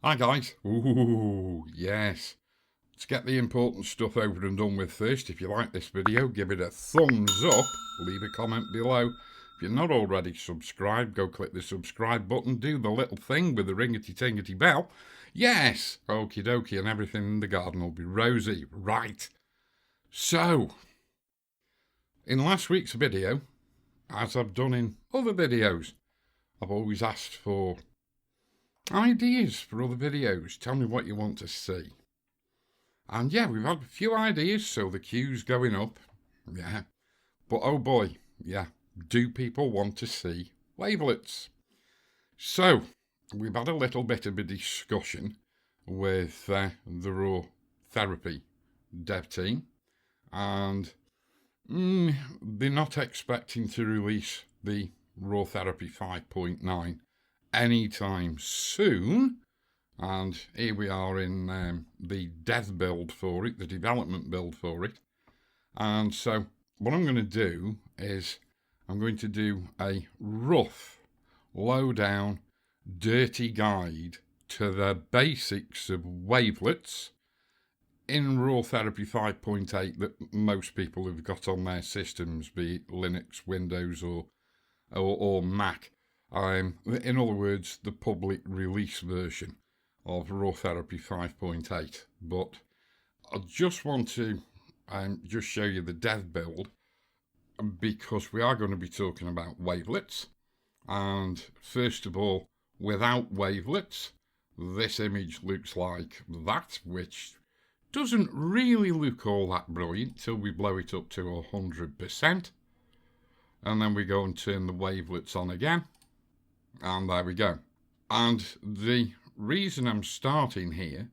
Hi guys. Ooh, yes. Let's get the important stuff over and done with first. If you like this video, give it a thumbs up. Leave a comment below. If you're not already subscribed, go click the subscribe button. Do the little thing with the ringety-tingety bell. Yes. Okie dokie, and everything in the garden will be rosy. Right. So, in last week's video, as I've done in other videos, I've always asked for ideas for other videos. Tell me what you want to see. And yeah, we've had a few ideas, so the queue's going up. Yeah. But oh boy, yeah, do people want to see wavelets? So, we've had a little bit of a discussion with the Raw Therapee dev team, and they're not expecting to release the Raw Therapee 5.9 anytime soon. And here we are in the dev build for it, the development build for it. And so what I'm going to do is I'm going to do a rough, low down, dirty guide to the basics of wavelets in Raw Therapee 5.8 that most people have got on their systems, be it Linux, Windows or Mac. In other words, the public release version of Raw Therapee 5.8. But I just want to just show you the dev build, because we are going to be talking about wavelets. And first of all, without wavelets, this image looks like that, which doesn't really look all that brilliant till we blow it up to 100%. And then we go and turn the wavelets on again. And there we go. And the reason I'm starting here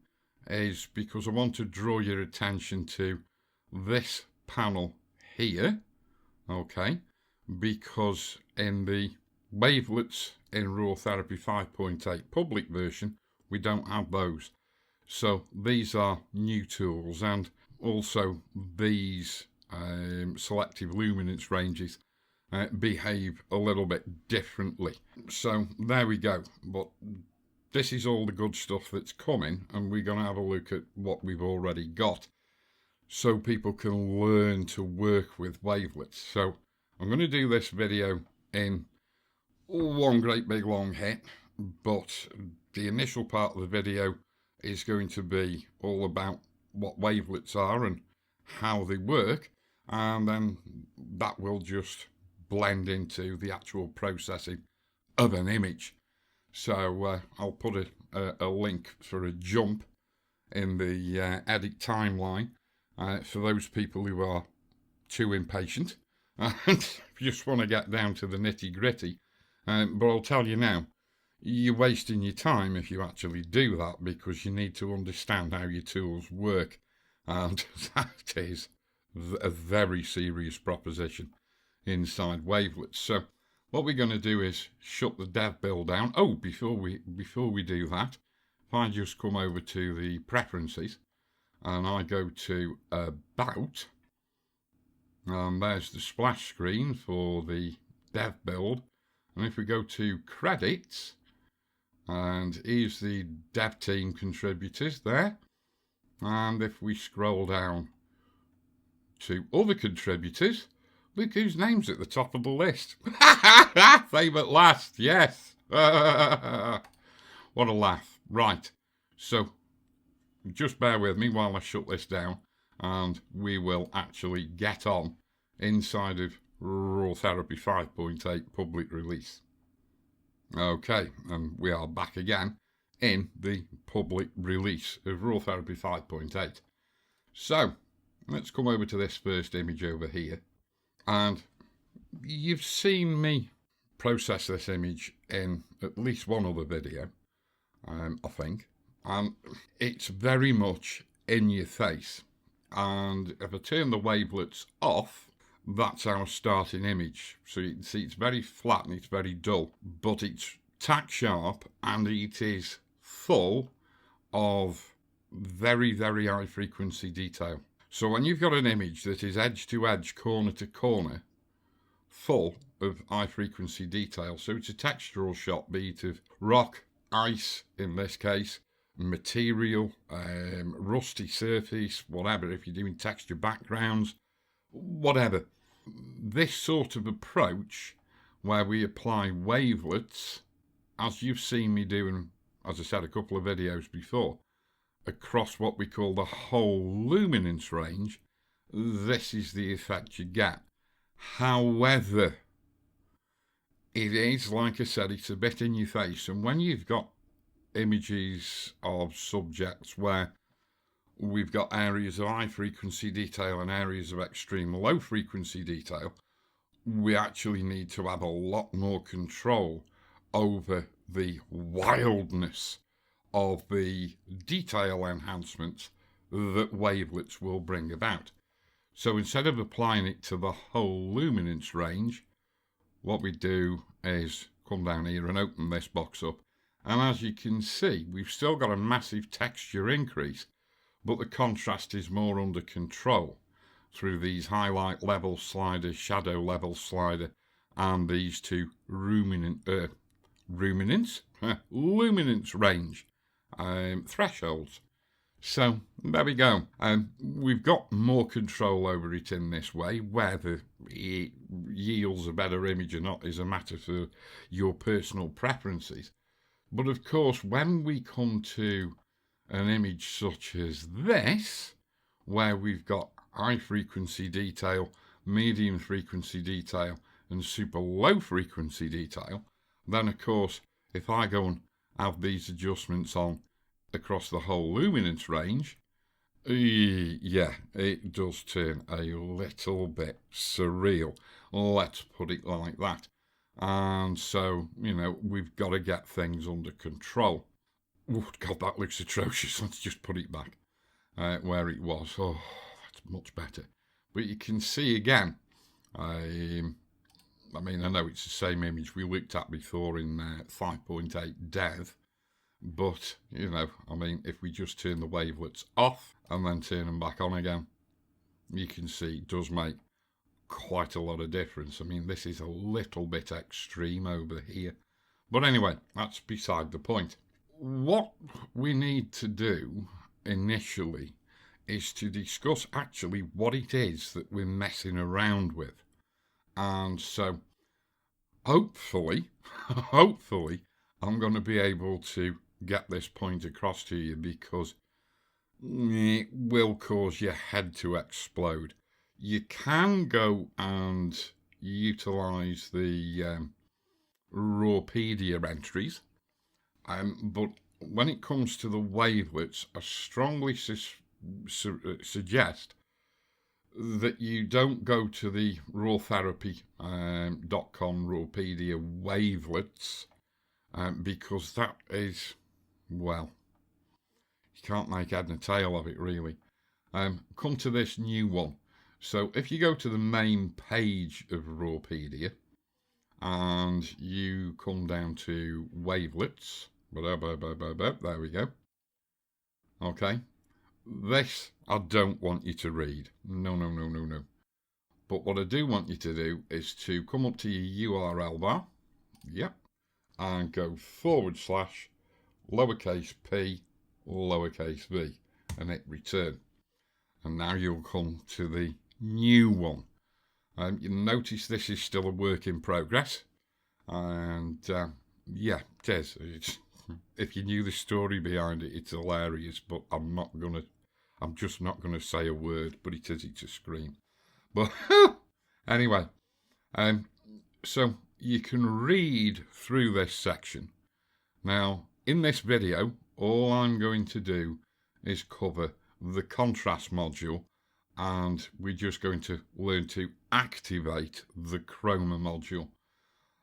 is because I want to draw your attention to this panel here, okay? Because in the wavelets in Raw Therapee 5.8 public version, we don't have those. So these are new tools, and also these selective luminance ranges behave a little bit differently. So there we go. But this is all the good stuff that's coming, and we're going to have a look at what we've already got so people can learn to work with wavelets. So I'm going to do this video in one great big long hit, but the initial part of the video is going to be all about what wavelets are and how they work, and then that will just blend into the actual processing of an image. So I'll put a link for a jump in the edit timeline for those people who are too impatient and just want to get down to the nitty gritty. But I'll tell you now, you're wasting your time if you actually do that, because you need to understand how your tools work, and that is a very serious proposition inside wavelets. So what we're going to do is shut the dev build down. Oh, before we do that, if I just come over to the preferences and I go to about, and there's the splash screen for the dev build. And if we go to credits, and here's the dev team contributors there. And if we scroll down to other contributors, look whose name's at the top of the list. Fame at last, yes. What a laugh. Right, so just bear with me while I shut this down, and we will actually get on inside of Raw Therapee 5.8 public release. Okay, and we are back again in the public release of Raw Therapee 5.8. So let's come over to this first image over here. And you've seen me process this image in at least one other video, I think. And it's very much in your face. And if I turn the wavelets off, that's our starting image. So you can see it's very flat and it's very dull, but it's tack sharp, and it is full of very, very high frequency detail. So when you've got an image that is edge to edge, corner to corner, full of high frequency detail, so it's a textural shot, be it of rock, ice in this case, material, rusty surface, whatever, if you're doing texture backgrounds, whatever. This sort of approach where we apply wavelets, as you've seen me doing, as I said, a couple of videos before, across what we call the whole luminance range, this is the effect you get. However, it is, like I said, it's a bit in your face, and when you've got images of subjects where we've got areas of high frequency detail and areas of extreme low frequency detail, we actually need to have a lot more control over the wildness of the detail enhancements that wavelets will bring about. So instead of applying it to the whole luminance range, what we do is come down here and open this box up, and as you can see, we've still got a massive texture increase, but the contrast is more under control through these highlight level slider, shadow level slider, and these two luminance range thresholds. So there we go. We've got more control over it in this way. Whether it yields a better image or not is a matter for your personal preferences. But of course, when we come to an image such as this, where we've got high frequency detail, medium frequency detail, and super low frequency detail, then of course, if I go and have these adjustments on across the whole luminance range, yeah, it does turn a little bit surreal. Let's put it like that. And so, you know, we've got to get things under control. Oh, God, that looks atrocious. Let's just put it back where it was. Oh, that's much better. But you can see again, I mean, I know it's the same image we looked at before in 5.8 Dev, but, you know, I mean, if we just turn the wavelets off and then turn them back on again, you can see it does make quite a lot of difference. I mean, this is a little bit extreme over here. But anyway, that's beside the point. What we need to do initially is to discuss actually what it is that we're messing around with. And so, hopefully, I'm going to be able to get this point across to you, because it will cause your head to explode. You can go and utilize the Rawpedia entries, but when it comes to the wavelets, I strongly suggest that you don't go to the rawtherapee.com Rawpedia wavelets, because that is, well, you can't make head and tail of it really. Come to this new one. So if you go to the main page of Rawpedia and you come down to wavelets, there we go. Okay. This I don't want you to read. No. But what I do want you to do is to come up to your URL bar. Yep. And go / lowercase p, lowercase v, and hit return. And now you'll come to the new one. You'll notice this is still a work in progress. And yeah, it is. If you knew the story behind it, it's hilarious, but I'm just not gonna say a word, but it's a scream. But anyway, so you can read through this section. Now, in this video, all I'm going to do is cover the contrast module, and we're just going to learn to activate the Chroma module.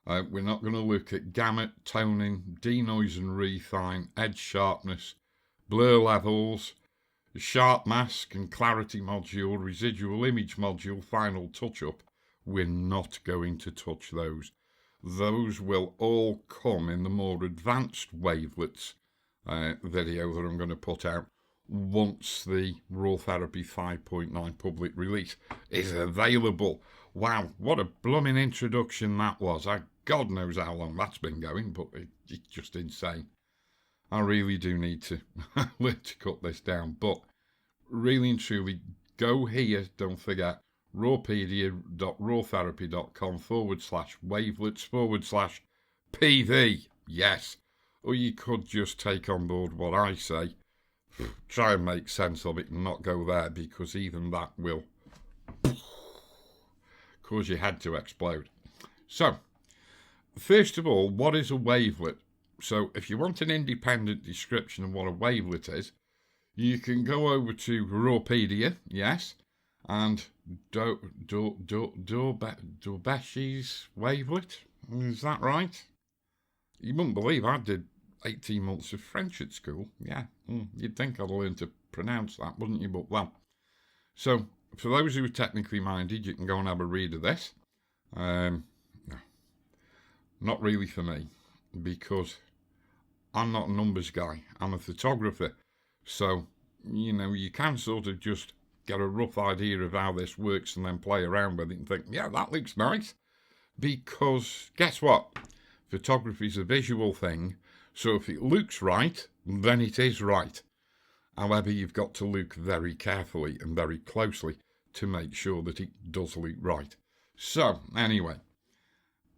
We're not going to look at gamut, toning, denoise and refine, edge sharpness, blur levels, sharp mask and clarity module, residual image module, final touch-up. We're not going to touch those. Those will all come in the more advanced wavelets video that I'm going to put out once the Raw Therapee 5.9 public release is available. Wow, what a blooming introduction that was. God knows how long that's been going, but it's just insane. I really do need to learn to cut this down. But really and truly, go here, don't forget, rawpedia.rawtherapee.com/wavelets/PV. Yes. Or you could just take on board what I say, try and make sense of it and not go there, because even that will cause your head to explode. So, first of all, what is a wavelet? So, if you want an independent description of what a wavelet is, you can go over to Rawpedia, yes, and Dorbeshi's wavelet. Is that right? You wouldn't believe I did 18 months of French at school. Yeah, you'd think I'd learn to pronounce that, wouldn't you? But well. So, for those who are technically minded, you can go and have a read of this. No, not really for me, because I'm not a numbers guy. I'm a photographer. So, you know, you can sort of just get a rough idea of how this works and then play around with it and think, yeah, that looks nice. Because, guess what? Photography is a visual thing. So if it looks right, then it is right. However, you've got to look very carefully and very closely to make sure that it does look right. So, anyway,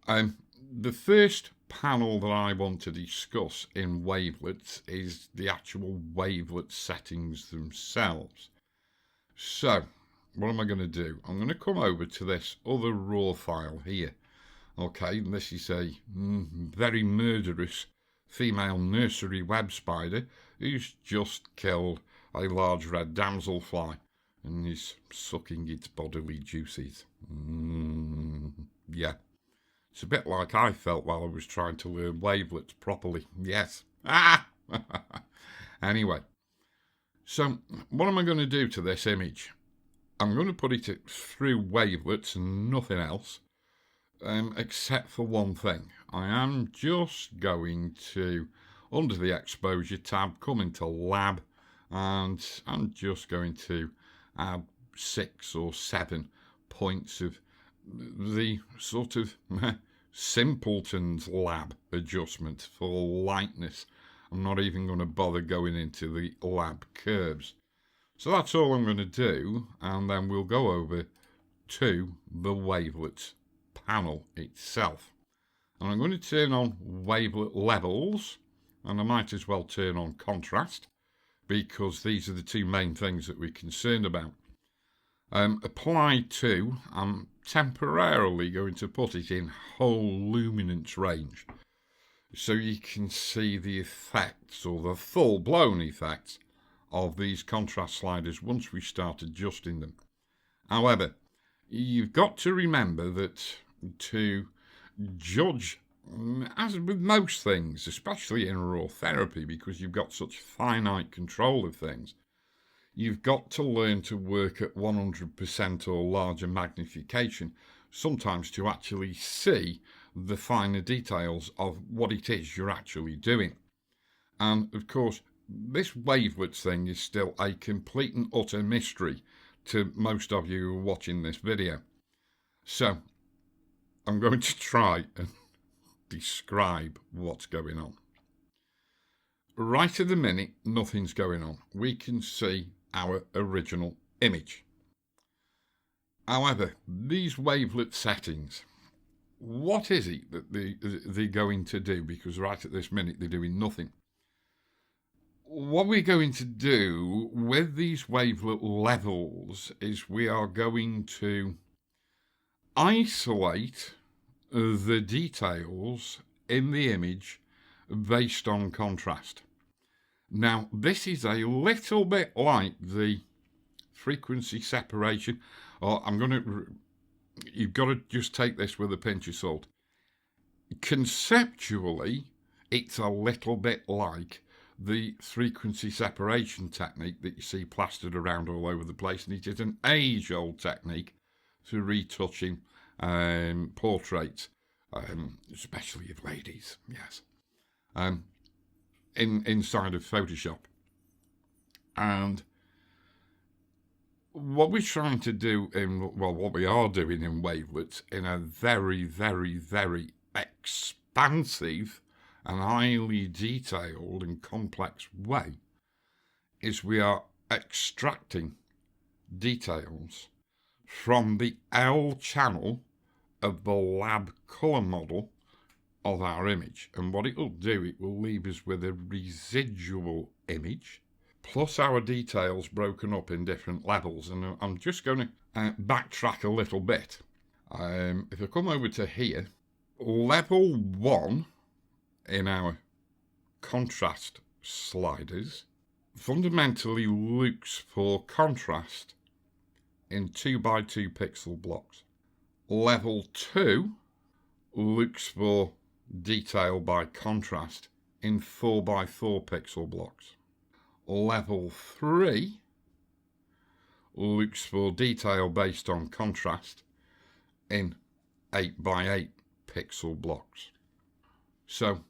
the first panel that I want to discuss in wavelets is the actual wavelet settings themselves. So, what am I going to do? I'm going to come over to this other raw file here. Okay, this is a very murderous female nursery web spider who's just killed a large red damselfly and is sucking its bodily juices. Yeah. It's a bit like I felt while I was trying to learn wavelets properly. Yes. Anyway. So, what am I going to do to this image? I'm going to put it through wavelets and nothing else. Except for one thing. I am just going to, under the exposure tab, come into lab, and I'm just going to add 6 or 7 points of the sort of simpleton's lab adjustment for lightness. I'm not even going to bother going into the lab curves. So that's all I'm going to do, and then we'll go over to the wavelet panel itself. And I'm going to turn on wavelet levels, and I might as well turn on contrast, because these are the two main things that we're concerned about. Apply to, I'm temporarily going to put it in whole luminance range, so you can see the effects, or the full-blown effects, of these contrast sliders once we start adjusting them. However, you've got to remember that to judge, as with most things, especially in raw therapy, because you've got such finite control of things, you've got to learn to work at 100% or larger magnification, sometimes to actually see the finer details of what it is you're actually doing. And of course, this wavelets thing is still a complete and utter mystery to most of you who are watching this video. So, I'm going to try and describe what's going on. Right at the minute, nothing's going on. We can see our original image. However, these wavelet settings, what is it that they're going to do? Because right at this minute, they're doing nothing. What we're going to do with these wavelet levels is we are going to isolate the details in the image based on contrast. Now, this is a little bit like the frequency separation, or you've got to just take this with a pinch of salt. Conceptually, it's a little bit like the frequency separation technique that you see plastered around all over the place, and it is an age-old technique for retouching portraits, especially of ladies, yes, inside of Photoshop. And what we're trying to do what we are doing in wavelets in a very, very, very expansive and highly detailed and complex way is we are extracting details from the L channel of the lab colour model of our image. And what it will do, it will leave us with a residual image plus our details broken up in different levels. And I'm just going to backtrack a little bit. If I come over to here, level 1 in our contrast sliders fundamentally looks for contrast in 2x2 pixel blocks. Level 2 looks for detail by contrast in 4x4 pixel blocks. Level 3 looks for detail based on contrast in 8x8 pixel blocks. So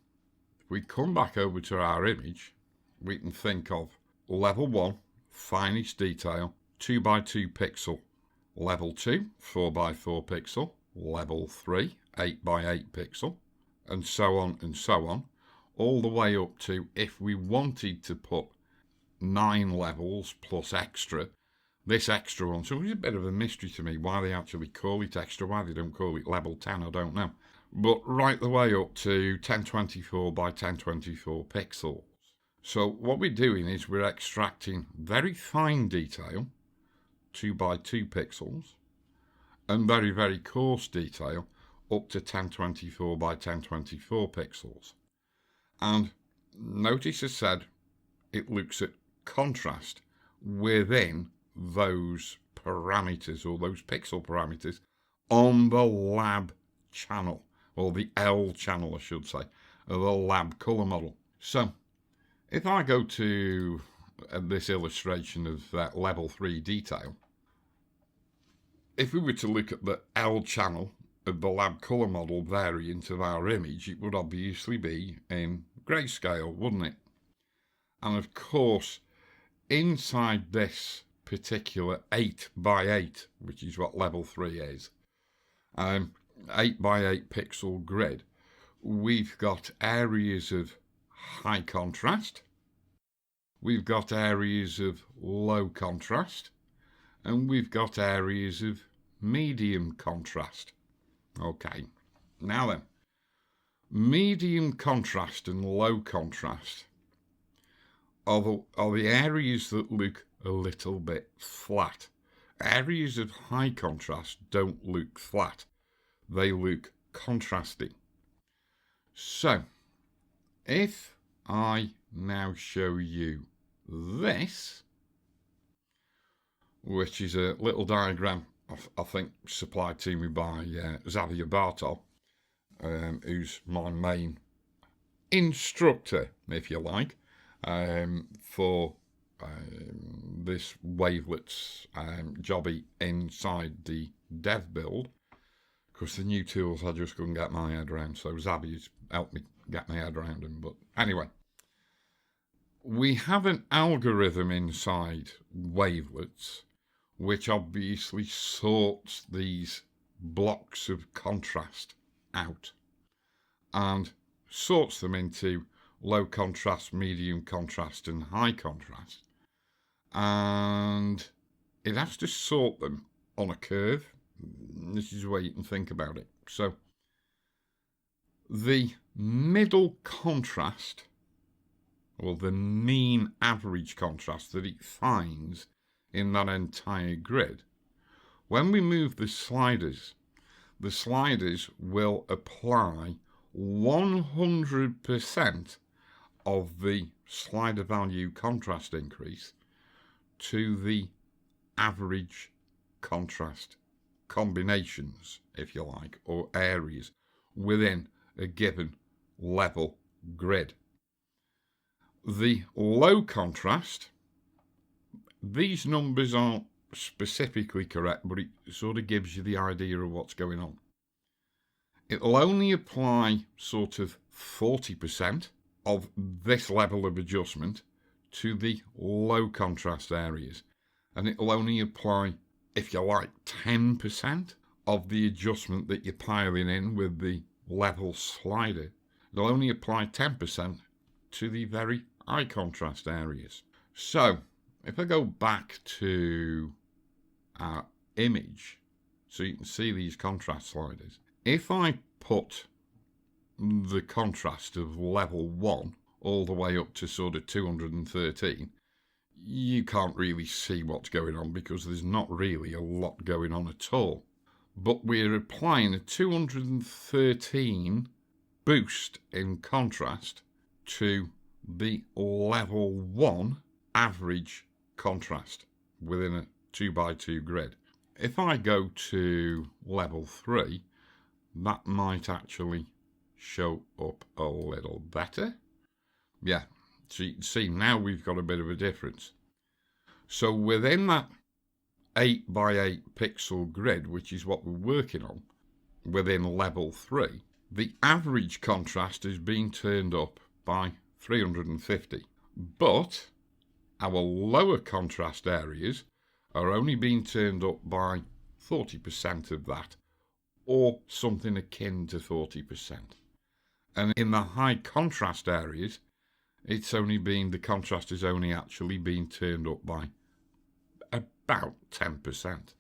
if we come back over to our image, we can think of level 1, finest detail, 2x2 pixel. Level 2, 4x4 pixel. Level 3, 8x8 pixel. And so on, all the way up to, if we wanted to put 9 levels plus extra, this extra one, so it's a bit of a mystery to me why they actually call it extra, why they don't call it level 10, I don't know. But right the way up to 1024 by 1024 pixels. So what we're doing is we're extracting very fine detail, 2x2 pixels, and very, very coarse detail up to 1024 by 1024 pixels. And notice I said it looks at contrast within those parameters, or those pixel parameters, on the lab channel, or the L channel I should say, of the lab colour model. So if I go to this illustration of that level 3 detail, if we were to look at the L channel of the lab colour model variant of our image, it would obviously be in grayscale, wouldn't it? And of course, inside this particular 8x8, which is what level 3 is, 8x8 pixel grid, we've got areas of high contrast, we've got areas of low contrast, and we've got areas of medium contrast. Okay, now then, medium contrast and low contrast are the areas that look a little bit flat. Areas of high contrast don't look flat, they look contrasty. So, if I now show you this, which is a little diagram I think supplied to me by Xavier Bartol, who's my main instructor, if you like, for this Wavelets jobby inside the dev build, because the new tools I just couldn't get my head around, so Xavier's helped me get my head around them. But anyway, we have an algorithm inside Wavelets which obviously sorts these blocks of contrast out and sorts them into low contrast, medium contrast and high contrast, and it has to sort them on a curve. This is the way you can think about it. So the middle contrast, or the mean average contrast that it finds in that entire grid, when we move the sliders will apply 100% of the slider value contrast increase to the average contrast combinations, if you like, or areas within a given level grid. The low contrast, these numbers aren't specifically correct, but it sort of gives you the idea of what's going on. It'll only apply sort of 40% of this level of adjustment to the low contrast areas, and it'll only apply, if you like, 10% of the adjustment that you're piling in with the level slider it'll only apply 10% to the very high contrast areas. So if I go back to our image, so you can see these contrast sliders, if I put the contrast of level 1 all the way up to sort of 213, you can't really see what's going on because there's not really a lot going on at all. But we're applying a 213 boost in contrast to the level 1 average contrast within a 2x2 grid. If I go to level 3, that might actually show up a little better. Yeah, so you can see now we've got a bit of a difference. So within that 8x8 pixel grid, which is what we're working on, within level 3, the average contrast is being turned up by 350. But our lower contrast areas are only being turned up by 40% of that, or something akin to 40%. And in the high contrast areas, the contrast is only actually being turned up by about 10%.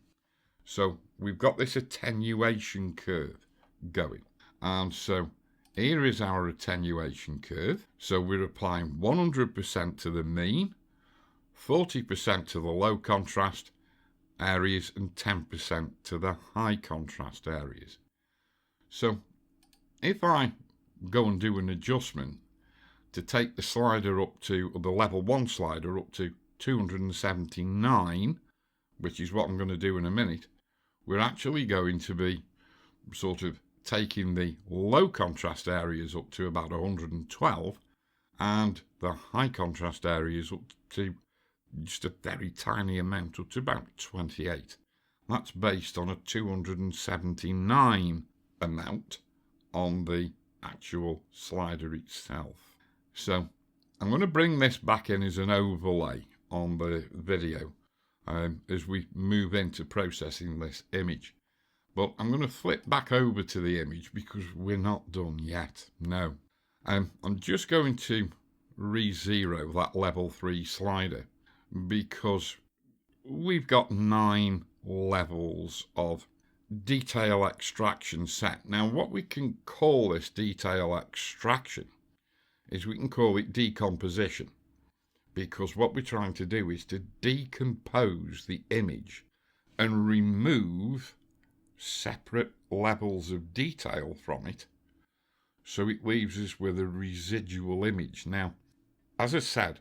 So we've got this attenuation curve going. And so here is our attenuation curve. So we're applying 100% to the mean, 40% to the low contrast areas, and 10% to the high contrast areas. So if I go and do an adjustment to take the slider up to, or the level 1 slider up to 279, which is what I'm going to do in a minute, we're actually going to be sort of taking the low contrast areas up to about 112 and the high contrast areas up to just a very tiny amount, up to about 28. That's based on a 279 amount on the actual slider itself. So I'm going to bring this back in as an overlay on the video as we move into processing this image. But I'm going to flip back over to the image because we're not done yet. No. I'm just going to re-zero that level 3 slider because we've got 9 levels of detail extraction set. Now what we can call this detail extraction is we can call it decomposition, because what we're trying to do is to decompose the image and remove separate levels of detail from it, so it leaves us with a residual image. Now, as I said,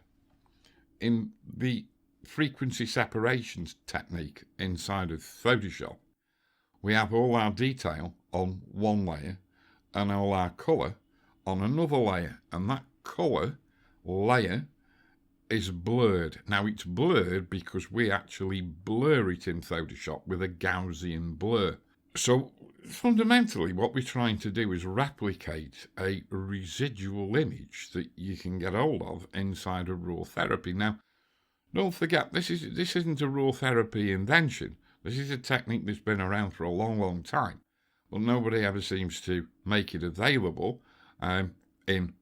in the frequency separations technique inside of Photoshop, we have all our detail on one layer and all our colour on another layer, and that colour layer is blurred. Now it's blurred because we actually blur it in Photoshop with a Gaussian blur. So fundamentally what we're trying to do is replicate a residual image that you can get hold of inside of Raw Therapee. Now don't forget, this isn't a Raw Therapee invention. This is a technique that's been around for a long time, but nobody ever seems to make it available in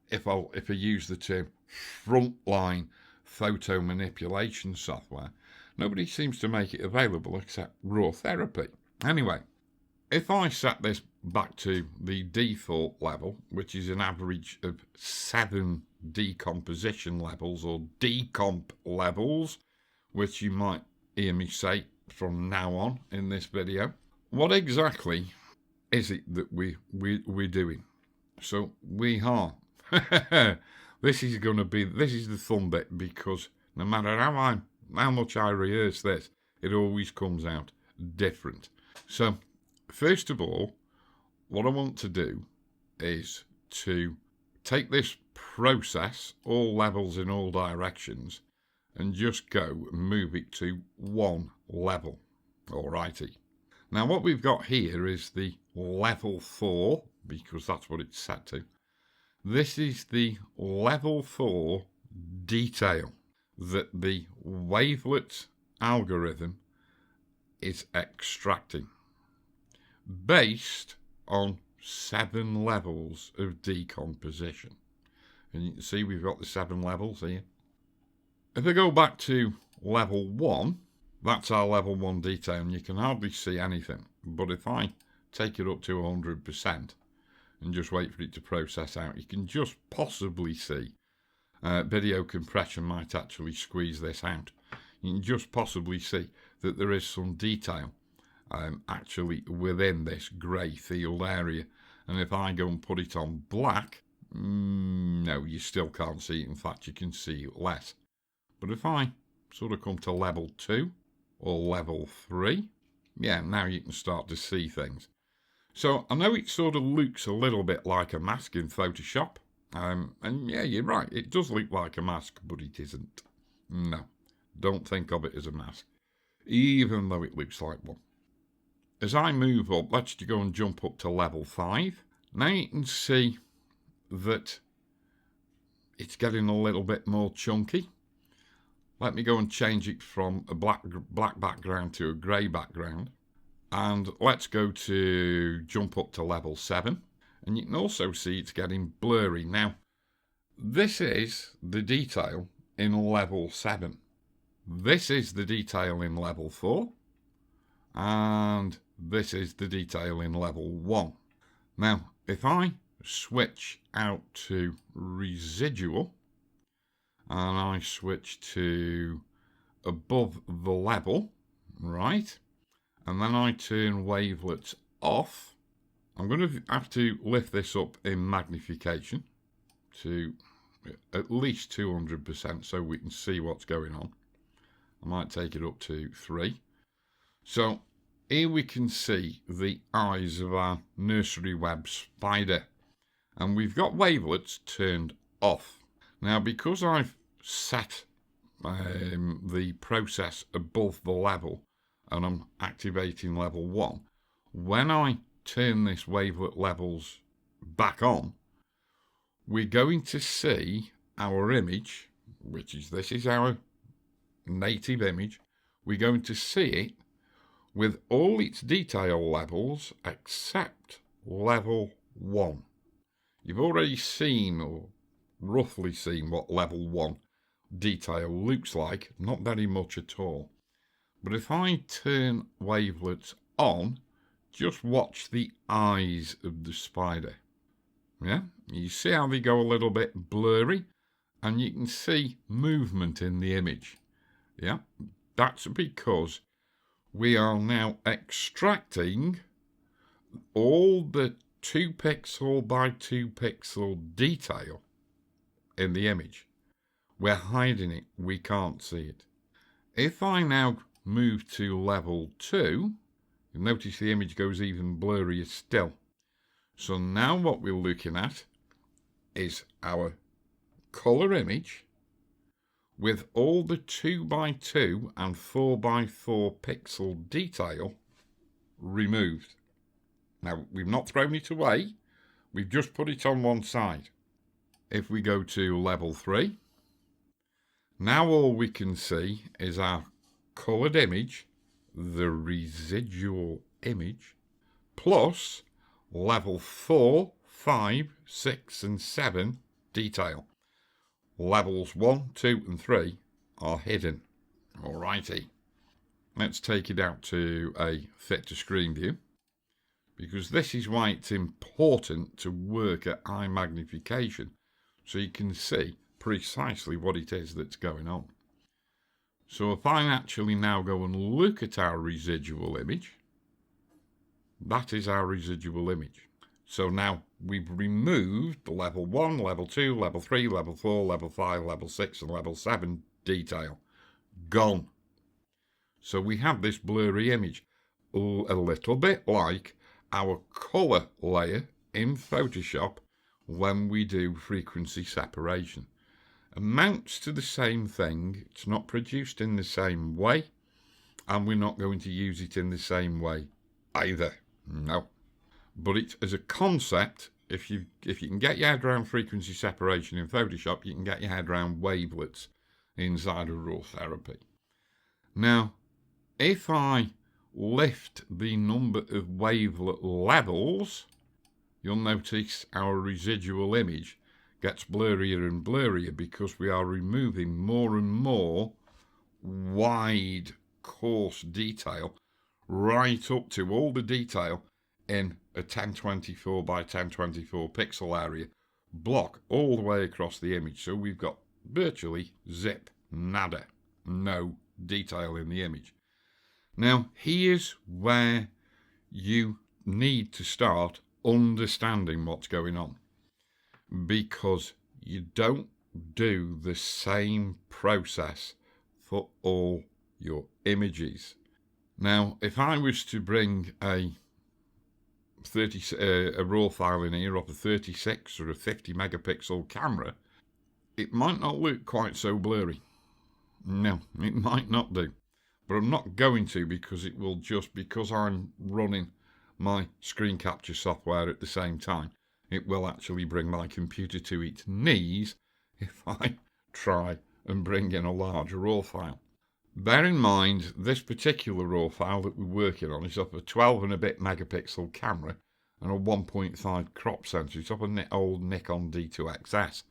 if I use the term frontline photo manipulation software, nobody seems to make it available except Raw Therapee. Anyway, if I set this back to the default level, which is an average of 7 decomposition levels, or decomp levels, which you might hear me say from now on in this video, what exactly is it that we're doing? So we are this is the fun bit, because no matter how much I rehearse this, it always comes out different. So first of all, what I want to do is to take this process, all levels in all directions, and just go and move it to one level. Alrighty. Now what we've got here is the level 4, because that's what it's set to. This is the level 4 detail that the Wavelet algorithm is extracting based on 7 levels of decomposition. And you can see we've got the 7 levels here. If I go back to level 1, that's our level 1 detail, and you can hardly see anything. But if I take it up to 100% and just wait for it to process out, you can just possibly see video compression might actually squeeze this out. You can just possibly see that there is some detail actually within this grey field area. And if I go and put it on black, no, you still can't see it. In fact, you can see it less. But if I sort of come to level 2 or level 3, yeah, now you can start to see things. So I know it sort of looks a little bit like a mask in Photoshop. And yeah, you're right, it does look like a mask, but it isn't. No, don't think of it as a mask, even though it looks like one. As I move up, let's go and jump up to level 5. Now you can see that it's getting a little bit more chunky. Let me go and change it from a black background to a grey background. And let's go to jump up to level 7. And you can also see it's getting blurry. Now, this is the detail in level 7. This is the detail in level 4. And this is the detail in level 1. Now, if I switch out to Residual, and I switch to above the level, right, and then I turn Wavelets off, I'm going to have to lift this up in magnification to at least 200% so we can see what's going on. I might take it up to 3. So here we can see the eyes of our nursery web spider, and we've got Wavelets turned off. Now, because I've set the process above the level and I'm activating level 1, when I turn this wavelet levels back on, we're going to see our image, which is this is our native image. We're going to see it with all its detail levels except level 1. You've already seen or roughly seen what level 1 detail looks like, not very much at all. But if I turn Wavelets on, just watch the eyes of the spider. Yeah, you see how they go a little bit blurry, and you can see movement in the image. Yeah, that's because we are now extracting all the 2 pixel by 2 pixel detail in the image. We're hiding it, we can't see it. If I now move to level 2, you'll notice the image goes even blurrier still. So now what we're looking at is our colour image with all the 2 by 2 and 4 by 4 pixel detail removed. Now, we've not thrown it away, we've just put it on one side. If we go to level 3, now all we can see is our coloured image, the residual image, plus level 4, 5, 6 and 7 detail. Levels 1, 2 and 3 are hidden. Alrighty. Let's take it out to a fit to screen view, because this is why it's important to work at high magnification so you can see precisely what it is that's going on. So if I actually now go and look at our residual image, that is our residual image. So now we've removed the level 1, level 2, level 3, level 4, level 5, level 6 and level 7 detail. Gone. So we have this blurry image, a little bit like our colour layer in Photoshop when we do frequency separation. Amounts to the same thing. It's not produced in the same way, and we're not going to use it in the same way either. No. But it, as a concept, if you can get your head around frequency separation in Photoshop, you can get your head around wavelets inside of Raw Therapee. Now, if I lift the number of wavelet levels, you'll notice our residual image gets blurrier and blurrier because we are removing more and more wide, coarse detail right up to all the detail in a 1024 by 1024 pixel area block all the way across the image. So we've got virtually zip, nada, no detail in the image. Now, here's where you need to start understanding what's going on, because you don't do the same process for all your images. Now, if I was to bring a raw file in here off a 36 or a 50 megapixel camera, it might not look quite so blurry. No, it might not do. But I'm not going to, because it will just, because I'm running my screen capture software at the same time, it will actually bring my computer to its knees if I try and bring in a large raw file. Bear in mind, this particular raw file that we're working on is off a 12 and a bit megapixel camera and a 1.5 crop sensor. It's off an old Nikon D2XS.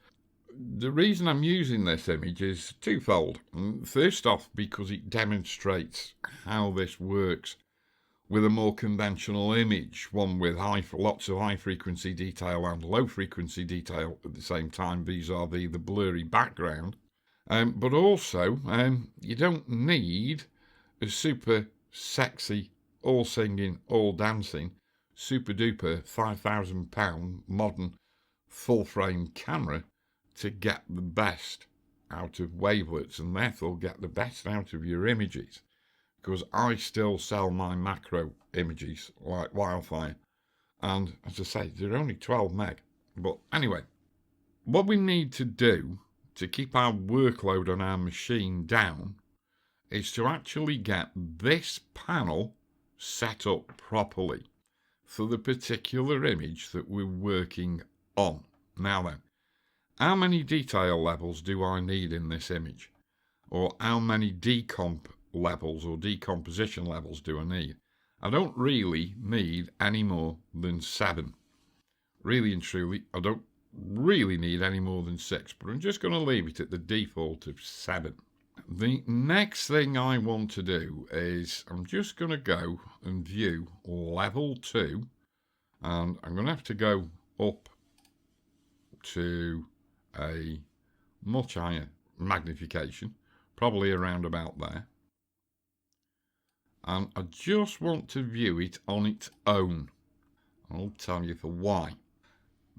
The reason I'm using this image is twofold. First off, because it demonstrates how this works with a more conventional image, one with lots of high frequency detail and low frequency detail at the same time, vis-a-vis the blurry background. But also, you don't need a super sexy, all singing, all dancing, super duper £5,000 modern full frame camera to get the best out of wavelets, and therefore get the best out of your images, because I still sell my macro images like wildfire, and as I say, they're only 12 meg. But anyway, what we need to do to keep our workload on our machine down is to actually get this panel set up properly for the particular image that we're working on. Now then, how many detail levels do I need in this image? Or how many decomp levels or decomposition levels do I need? I don't really need any more than 7. Really and truly, I don't really need any more than 6, but I'm just going to leave it at the default of 7. The next thing I want to do is I'm just going to go and view level 2, and I'm going to have to go up to a much higher magnification, probably around about there, and I just want to view it on its own. I'll tell you for why.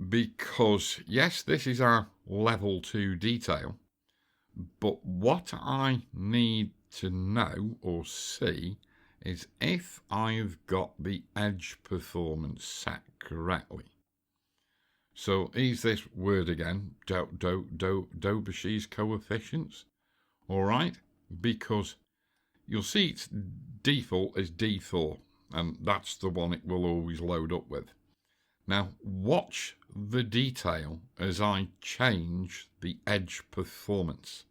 Because yes, this is our level 2 detail, but what I need to know or see is if I've got the edge performance set correctly. So is this word again, Dobeshi's coefficients? Alright, because you'll see its default is D4, and that's the one it will always load up with. Now watch the detail as I change the edge performance.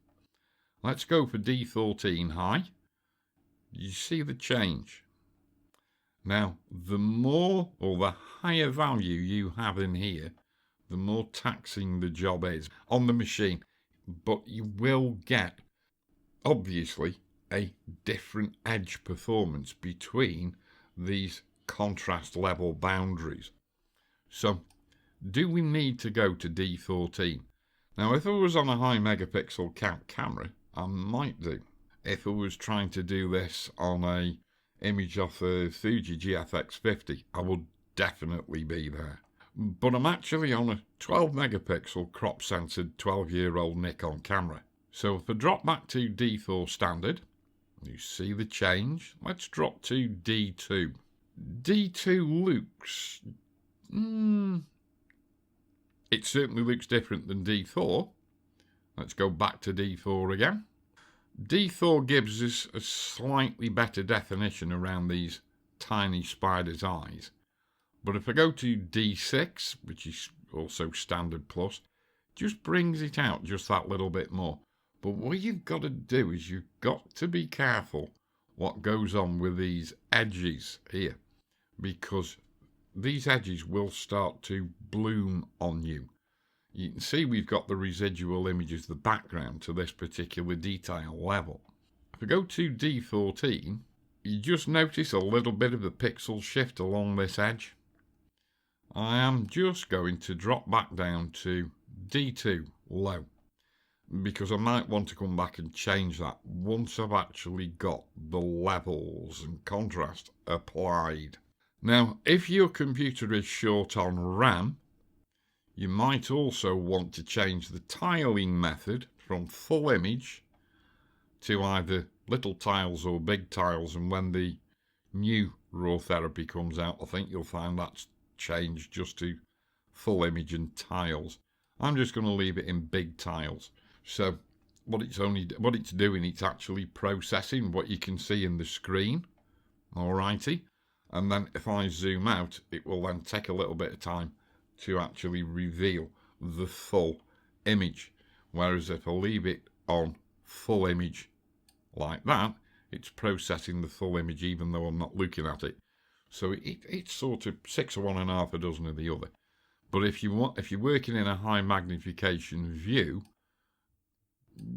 Let's go for D14 high. You see the change. Now the more or the higher value you have in here, the more taxing the job is on the machine, but you will get obviously a different edge performance between these contrast level boundaries. So do we need to go to D14? Now if I was on a high megapixel camera, I might do. If I was trying to do this on a image off a Fuji GFX50, I would definitely be there. But I'm actually on a 12 megapixel crop censored 12-year-old Nikon camera. So if I drop back to D4 standard, you see the change. Let's drop to D2. D2 looks... it certainly looks different than D4. Let's go back to D4 again. D4 gives us a slightly better definition around these tiny spider's eyes. But if I go to D6, which is also standard plus, just brings it out just that little bit more. But what you've got to do is you've got to be careful what goes on with these edges here, because these edges will start to bloom on you. You can see we've got the residual image as the background to this particular detail level. If I go to D14, you just notice a little bit of the pixel shift along this edge. I am just going to drop back down to D2 low, because I might want to come back and change that once I've actually got the levels and contrast applied. Now, if your computer is short on RAM, you might also want to change the tiling method from full image to either little tiles or big tiles, and when the new Raw Therapee comes out, I think you'll find that's changed just to full image and tiles. I'm just going to leave it in big tiles. So what it's doing, it's actually processing what you can see in the screen. Alrighty. And then if I zoom out, it will then take a little bit of time to actually reveal the full image. Whereas if I leave it on full image like that, it's processing the full image even though I'm not looking at it. So it's sort of 6 of one and half a dozen of the other. But if you're working in a high magnification view,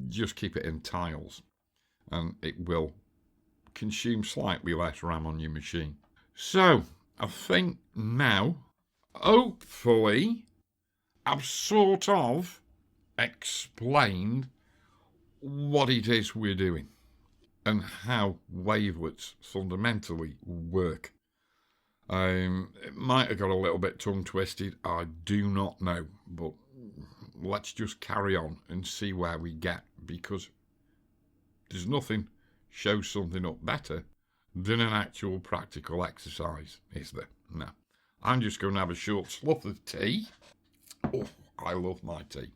just keep it in tiles, and it will consume slightly less RAM on your machine. So I think now, hopefully, I've sort of explained what it is we're doing and how wavelets fundamentally work. It might have got a little bit tongue twisted, I do not know, but let's just carry on and see where we get, because there's nothing shows something up better than an actual practical exercise, is there? No. I'm just going to have a short slough of tea. Oh, I love my tea.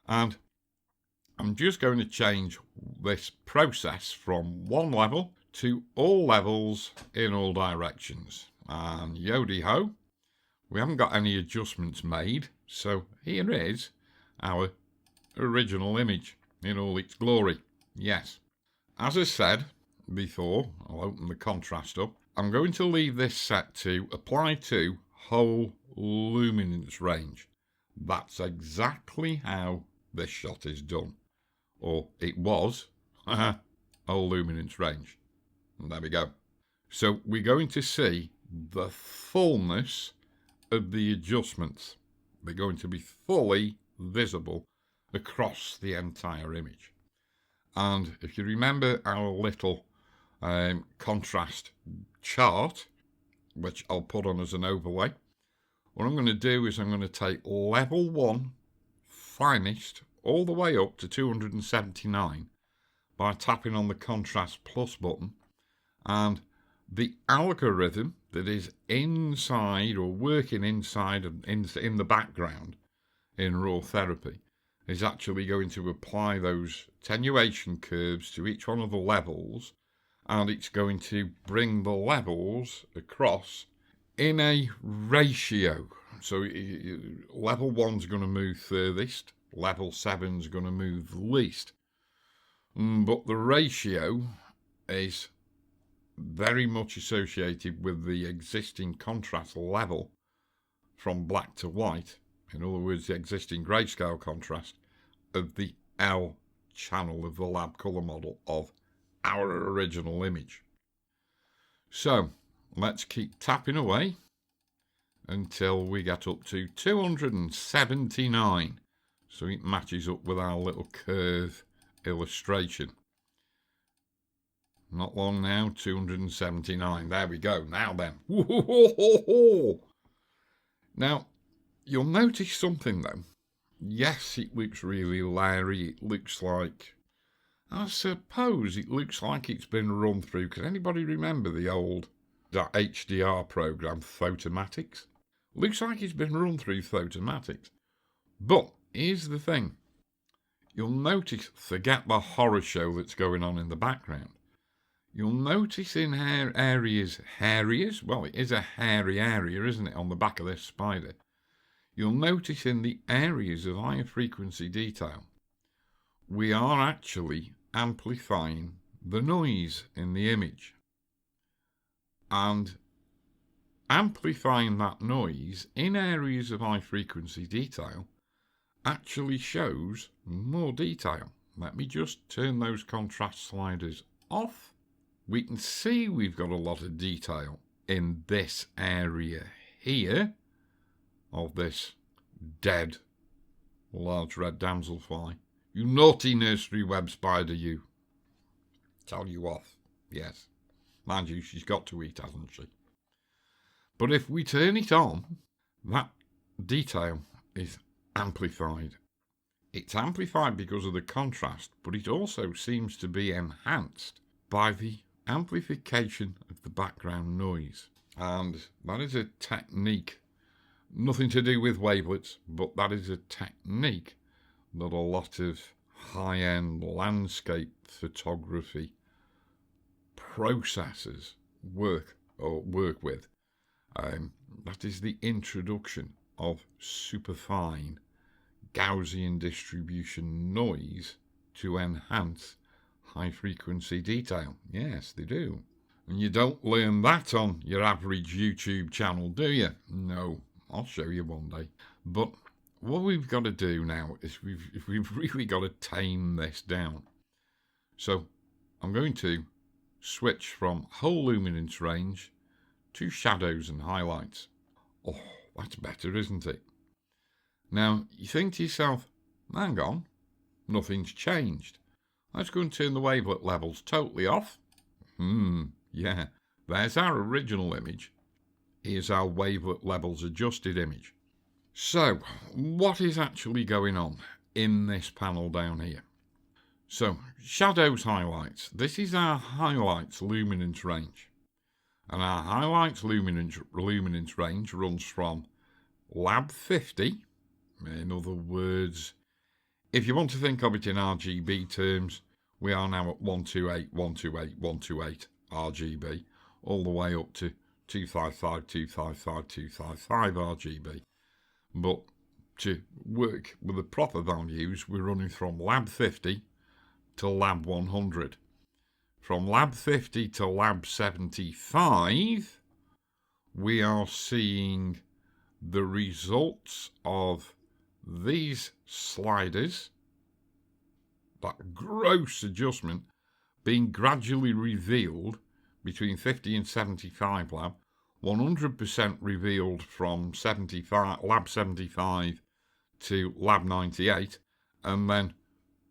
And I'm just going to change this process from one level to all levels in all directions. And yodi ho, we haven't got any adjustments made, so here is our original image in all its glory. Yes. As I said before, I'll open the contrast up. I'm going to leave this set to apply to whole luminance range. That's exactly how this shot is done. Or it was whole luminance range. And there we go. So we're going to see the fullness of the adjustments. They're going to be fully visible across the entire image. And if you remember our little contrast chart, which I'll put on as an overlay, what I'm going to do is I'm going to take level 1 finest all the way up to 279 by tapping on the contrast plus button, and the algorithm that is inside or working inside in the background in Raw Therapee is actually going to apply those attenuation curves to each one of the levels, and it's going to bring the levels across in a ratio. So level 1's going to move furthest, level 7's going to move least. But the ratio is very much associated with the existing contrast level from black to white. In other words, the existing grayscale contrast of the L channel of the lab colour model of our original image. So let's keep tapping away until we get up to 279, so it matches up with our little curve illustration. Not long now, 279. There we go. Now then. Now, you'll notice something though. Yes, it looks really leery. It looks like, I suppose it looks like it's been run through. Can anybody remember the old HDR program, Photomatics? Looks like it's been run through Photomatics. But here's the thing. You'll notice, forget the horror show that's going on in the background. You'll notice in areas, well, it is a hairy area, isn't it, on the back of this spider. You'll notice in the areas of higher frequency detail, we are actually amplifying the noise in the image. And amplifying that noise in areas of high frequency detail actually shows more detail. Let me just turn those contrast sliders off. We can see we've got a lot of detail in this area here of this dead large red damselfly. You naughty nursery web spider, you. Tell you off. Yes. Mind you, she's got to eat, hasn't she? But if we turn it on, that detail is amplified. It's amplified because of the contrast, but it also seems to be enhanced by the amplification of the background noise. And that is a technique, nothing to do with wavelets, but that is a technique that a lot of high-end landscape photography processors work with. That is the introduction of superfine Gaussian distribution noise to enhance high frequency detail. Yes, they do. And you don't learn that on your average YouTube channel, do you? No, I'll show you one day. But what we've got to do now is we've really got to tame this down. So I'm going to switch from whole luminance range to shadows and highlights. Oh, that's better, isn't it? Now, you think to yourself, hang on, nothing's changed. Let's go and turn the wavelet levels totally off. Yeah, there's our original image. Here's our wavelet levels adjusted image. So, what is actually going on in this panel down here? So, shadows, highlights. This is our highlights luminance range. And our highlights luminance range runs from lab 50. In other words, if you want to think of it in RGB terms, we are now at 128, 128, 128 RGB, all the way up to 255, 255, 255 RGB. But to work with the proper values, we're running from lab 50 to lab 100. From lab 50 to lab 75, we are seeing the results of these sliders, that gross adjustment, being gradually revealed between 50 and 75 lab, 100% revealed from lab 75 to lab 98, and then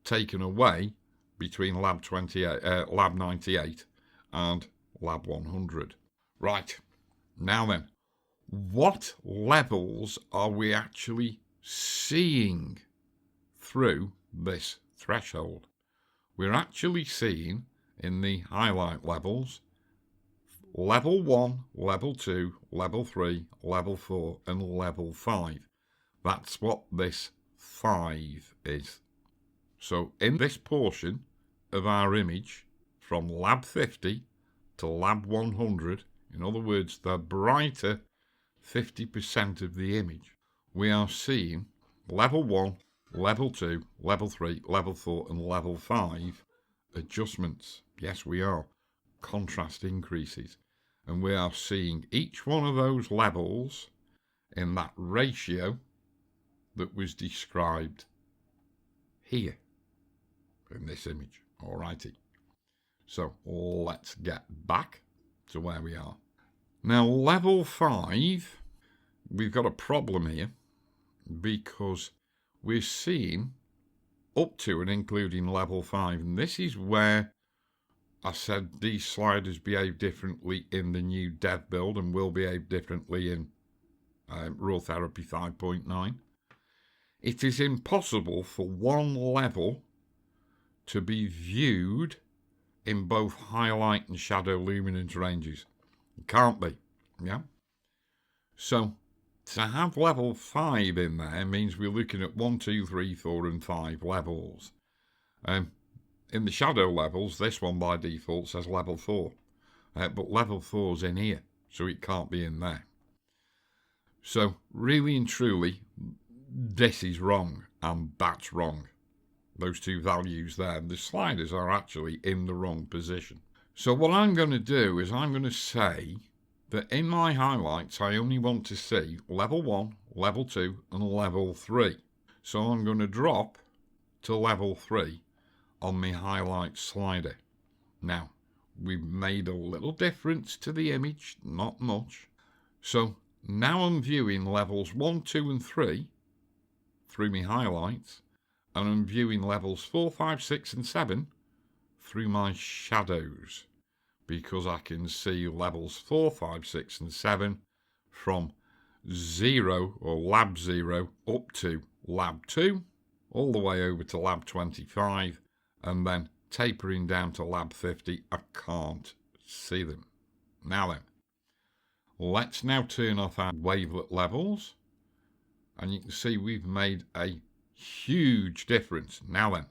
taken away between lab 98 and lab 100. Right, now then, what levels are we actually seeing through this threshold? We're actually seeing in the highlight levels level 1, level 2, level 3, level 4 and level 5. That's what this 5 is. So in this portion of our image from lab 50 to lab 100, in other words the brighter 50% of the image, we are seeing level 1, level 2, level 3, level 4 and level 5 adjustments. Yes, we are. Contrast increases. And we are seeing each one of those levels in that ratio that was described here in this image. Alrighty. So let's get back to where we are. Now level 5, we've got a problem here because we're seeing up to and including level 5, and this is where I said these sliders behave differently in the new dev build and will behave differently in Raw Therapee 5.9. It is impossible for one level to be viewed in both highlight and shadow luminance ranges. It can't be, yeah? So to have level 5 in there means we're looking at 1, 2, 3, 4 and 5 levels. In the shadow levels, this one by default says level 4. But level 4's in here, so it can't be in there. So really and truly, this is wrong, and that's wrong. Those two values there, the sliders are actually in the wrong position. So what I'm going to do is I'm going to say that in my highlights I only want to see level 1, level 2 and level 3. So I'm going to drop to level 3 on my highlight slider. Now, we've made a little difference to the image, not much. So now I'm viewing levels 1, 2 and 3 through my highlights, and I'm viewing levels 4, 5, 6 and 7 through my shadows, because I can see levels 4, 5, 6 and 7 from 0 or lab 0 up to lab 2, all the way over to lab 25, and then tapering down to lab 50. I can't see them. Now then, let's now turn off our wavelet levels, and you can see we've made a huge difference. Now then,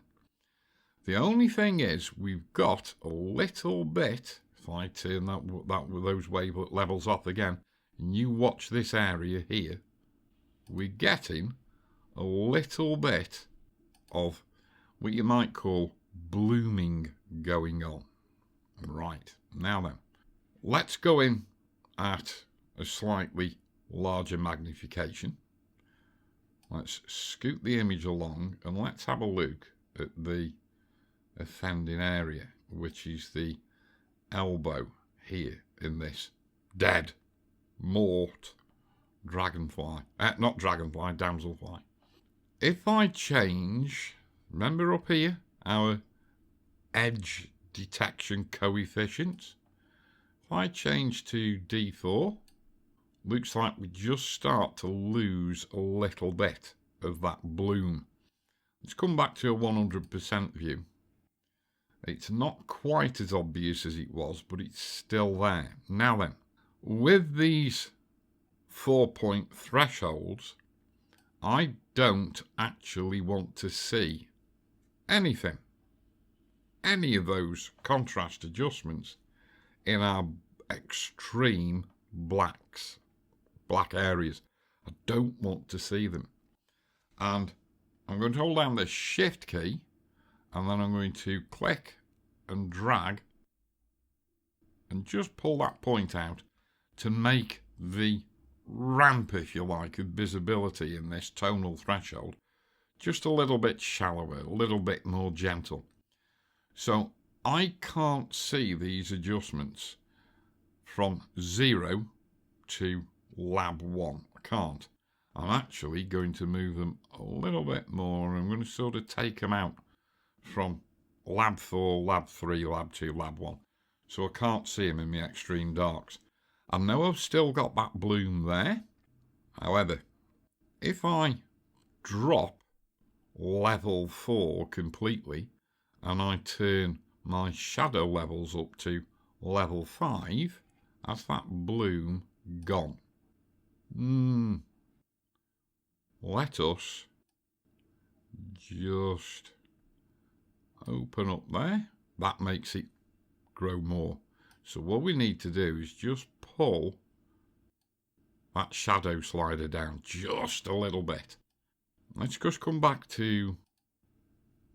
the only thing is we've got a little bit, if I turn those wavelet levels off again, and you watch this area here, we're getting a little bit of what you might call blooming going on. Right, now then, let's go in at a slightly larger magnification. Let's scoot the image along and let's have a look at the offending area, which is the elbow here in this dead, mort dragonfly. Not dragonfly, damselfly. If I change, remember up here, our edge detection coefficients. If I change to D4, looks like we just start to lose a little bit of that bloom. Let's come back to a 100% view. It's not quite as obvious as it was, but it's still there. Now then, with these 4-point thresholds, I don't actually want to see anything, any of those contrast adjustments in our extreme black areas. I don't want to see them. And I'm going to hold down the shift key, and then I'm going to click and drag and just pull that point out to make the ramp, if you like, of visibility in this tonal threshold just a little bit shallower, a little bit more gentle. So I can't see these adjustments from 0 to lab 1. I can't. I'm actually going to move them a little bit more. I'm going to sort of take them out from lab 4, lab 3, lab 2, lab 1. So I can't see them in the extreme darks. I know I've still got that bloom there. However, if I drop level 4 completely and I turn my shadow levels up to level 5, that's that bloom gone. Let us just open up there. That makes it grow more. So what we need to do is just pull that shadow slider down just a little bit. Let's just come back to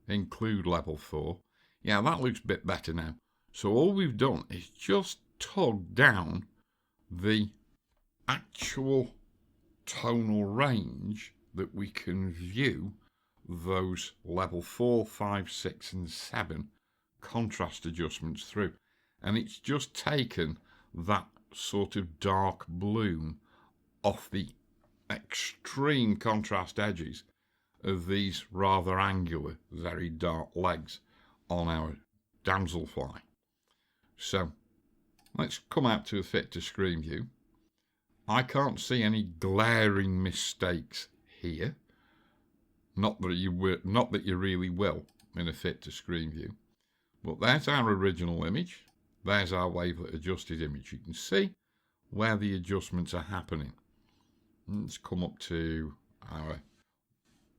include level 4. Yeah, that looks a bit better now. So all we've done is just tug down the actual tonal range that we can view those level 4, 5, 6 and 7 contrast adjustments through. And it's just taken that sort of dark bloom off the extreme contrast edges of these rather angular, very dark legs on our damselfly. So let's come out to a fit to screen view. I can't see any glaring mistakes here. Not that you really will in a fit to screen view. But there's our original image. There's our wavelet adjusted image. You can see where the adjustments are happening. Let's come up to our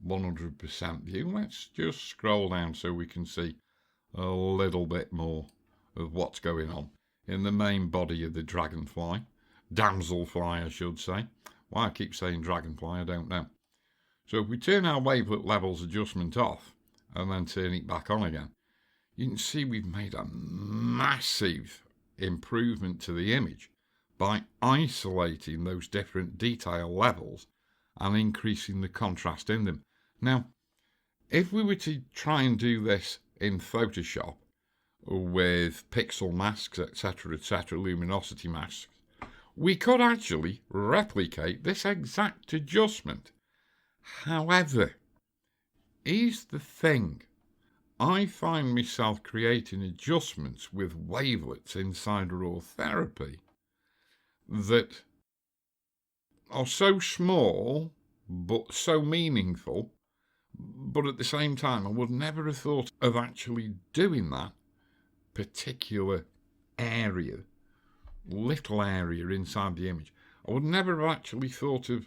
100% view. Let's just scroll down so we can see a little bit more of what's going on in the main body of the dragonfly. Damselfly, I should say. Why I keep saying dragonfly, I don't know. So if we turn our wavelet levels adjustment off and then turn it back on again, you can see we've made a massive improvement to the image by isolating those different detail levels and increasing the contrast in them. Now, if we were to try and do this in Photoshop with pixel masks, etc., luminosity masks, we could actually replicate this exact adjustment. However, here's the thing. I find myself creating adjustments with wavelets inside Raw Therapee that are so small but so meaningful, but at the same time I would never have thought of actually doing that particular area, little area inside the image. I would never have actually thought of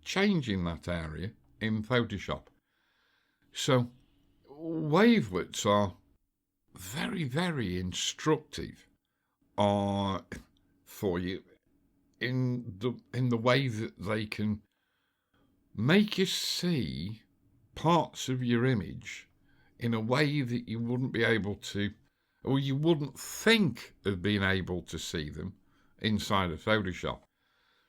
changing that area in Photoshop. So wavelets are very, very instructive for you in the way that they can make you see parts of your image in a way that you wouldn't be able to, or you wouldn't think of being able to see them inside of Photoshop.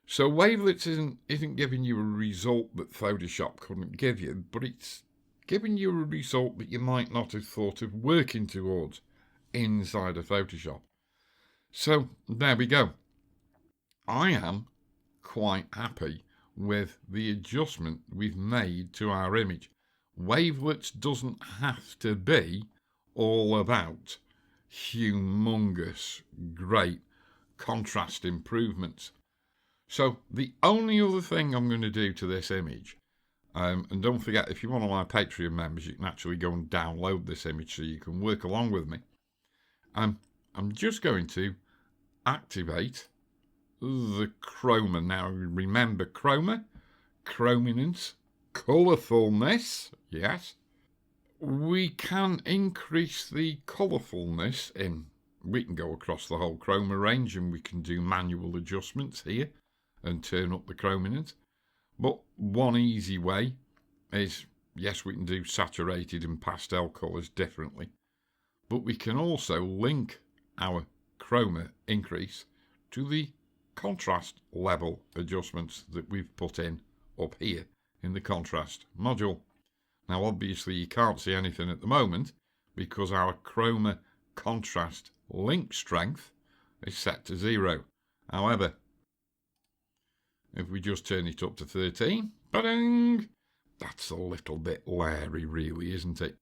So wavelets isn't giving you a result that Photoshop couldn't give you, but it's giving you a result that you might not have thought of working towards inside of Photoshop. So there we go. I am quite happy with the adjustment we've made to our image. Wavelets doesn't have to be all about humongous, great contrast improvements. So the only other thing I'm going to do to this image, and don't forget, if you're one of my Patreon members, you can actually go and download this image so you can work along with me. I'm just going to activate the Chroma. Now remember Chroma, chrominance, colourfulness, yes. We can increase the colourfulness we can go across the whole Chroma range and we can do manual adjustments here and turn up the chrominance. But one easy way is, yes, we can do saturated and pastel colours differently, but we can also link our Chroma increase to the contrast level adjustments that we've put in up here in the contrast module. Now obviously you can't see anything at the moment because our Chroma contrast link strength is set to 0. However, if we just turn it up to 13, ba-ding, that's a little bit leery really, isn't it?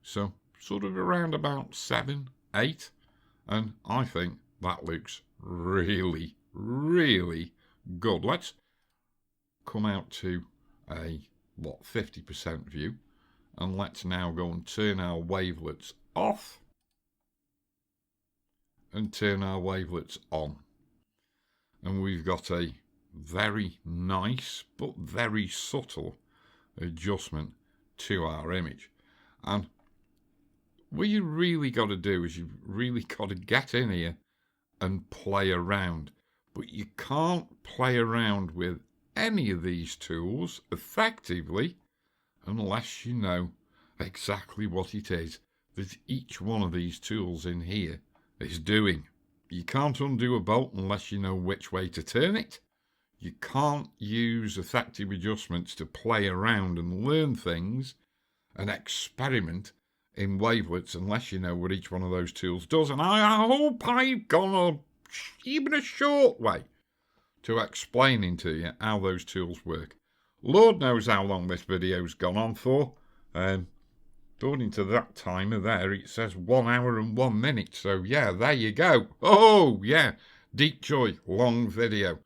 So sort of around about 7, 8, and I think that looks really, really good. Let's come out to a 50% view, and let's now go and turn our wavelets off and turn our wavelets on, and we've got a very nice but very subtle adjustment to our image. And what you really got to do is you've really got to get in here and play around, but you can't play around with any of these tools effectively unless you know exactly what it is that each one of these tools in here is doing. You can't undo a bolt unless you know which way to turn it. You can't use effective adjustments to play around and learn things and experiment in wavelets unless you know what each one of those tools does. And I hope I've gone even a short way to explaining to you how those tools work. Lord knows how long this video's gone on for. According to that timer there, it says 1 hour and 1 minute. So yeah, there you go. Oh yeah, deep joy, long video.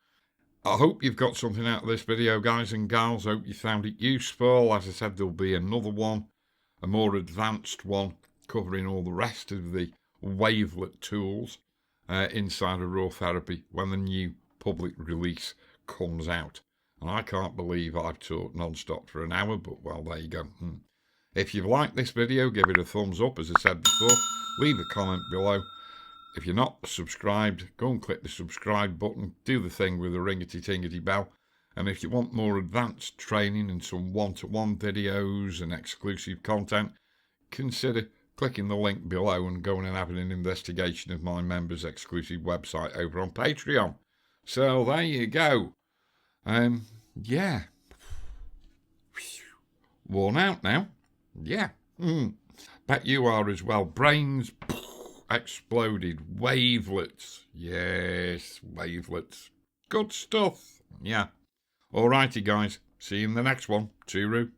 I hope you've got something out of this video, guys and gals. Hope you found it useful. As I said, there'll be another one, a more advanced one, covering all the rest of the wavelet tools inside of Raw Therapee when the new public release comes out. And I can't believe I've talked non-stop for an hour, but well, there you go. If you've liked this video, give it a thumbs up, as I said before. Leave a comment below. If you're not subscribed, go and click the subscribe button. Do the thing with the ringety-tingety bell. And if you want more advanced training and some one-to-one videos and exclusive content, consider clicking the link below and going and having an investigation of my members' exclusive website over on Patreon. So there you go. Yeah. Worn out now. Yeah. Bet you are as well. Brains exploded. Wavelets. Yes, wavelets. Good stuff. Yeah. Alrighty, guys. See you in the next one. Tooroo.